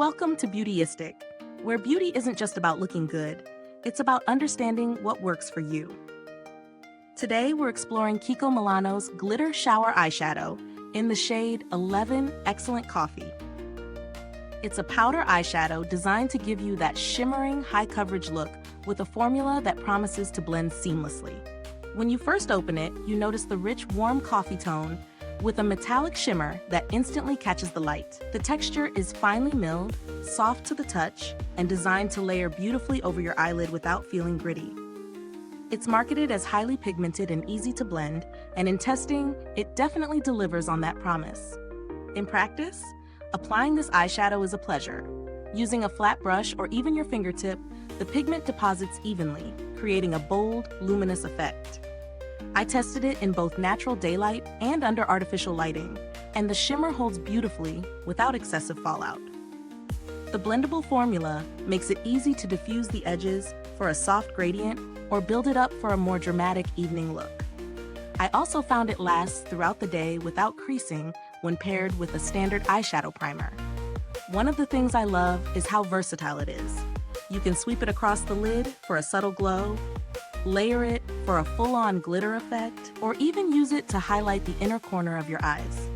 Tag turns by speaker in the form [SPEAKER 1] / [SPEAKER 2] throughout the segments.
[SPEAKER 1] Welcome to Beautyistic, where beauty isn't just about looking good, it's about understanding what works for you. Today we're exploring Kiko Milano's Glitter Shower Eyeshadow in the shade 11 Excellent Coffee. It's a powder eyeshadow designed to give you that shimmering, high-coverage look with a formula that promises to blend seamlessly. When you first open it, you notice the rich, warm coffee tone with a metallic shimmer that instantly catches the light. The texture is finely milled, soft to the touch, and designed to layer beautifully over your eyelid without feeling gritty. It's marketed as highly pigmented and easy to blend, and in testing, it definitely delivers on that promise. In practice, applying this eyeshadow is a pleasure. Using a flat brush or even your fingertip, the pigment deposits evenly, creating a bold, luminous effect. I tested it in both natural daylight and under artificial lighting, and the shimmer holds beautifully without excessive fallout. The blendable formula makes it easy to diffuse the edges for a soft gradient or build it up for a more dramatic evening look. I also found it lasts throughout the day without creasing when paired with a standard eyeshadow primer. One of the things I love is how versatile it is. You can sweep it across the lid for a subtle glow, layer it for a full-on glitter effect, or even use it to highlight the inner corner of your eyes.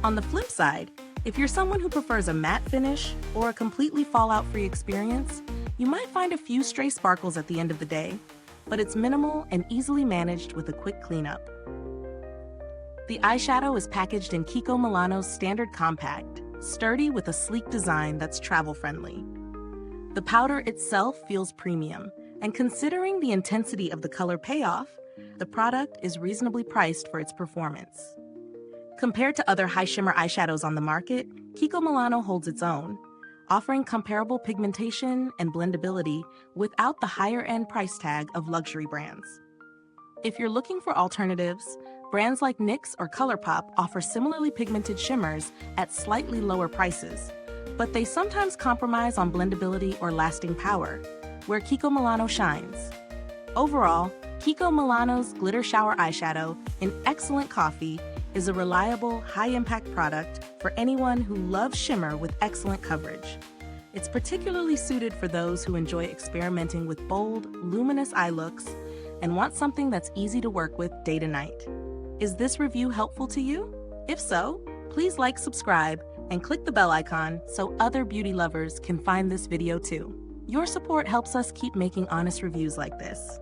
[SPEAKER 1] On the flip side, if you're someone who prefers a matte finish or a completely fallout-free experience, you might find a few stray sparkles at the end of the day, but it's minimal and easily managed with a quick cleanup. The eyeshadow is packaged in Kiko Milano's standard compact, sturdy with a sleek design that's travel-friendly. The powder itself feels premium, and considering the intensity of the color payoff, the product is reasonably priced for its performance. Compared to other high-shimmer eyeshadows on the market, Kiko Milano holds its own, offering comparable pigmentation and blendability without the higher-end price tag of luxury brands. If you're looking for alternatives, brands like NYX or ColourPop offer similarly pigmented shimmers at slightly lower prices, but they sometimes compromise on blendability or lasting power, where Kiko Milano shines. Overall, Kiko Milano's Glitter Shower Eyeshadow in Excellent Coffee is a reliable, high-impact product for anyone who loves shimmer with excellent coverage. It's particularly suited for those who enjoy experimenting with bold, luminous eye looks and want something that's easy to work with day to night. Is this review helpful to you? If so, please like, subscribe, and click the bell icon so other beauty lovers can find this video too. Your support helps us keep making honest reviews like this.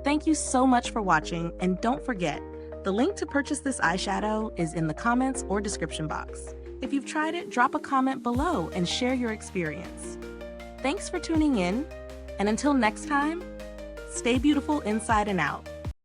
[SPEAKER 1] Thank you so much for watching, and don't forget, the link to purchase this eyeshadow is in the comments or description box. If you've tried it, drop a comment below and share your experience. Thanks for tuning in, and until next time, stay beautiful inside and out.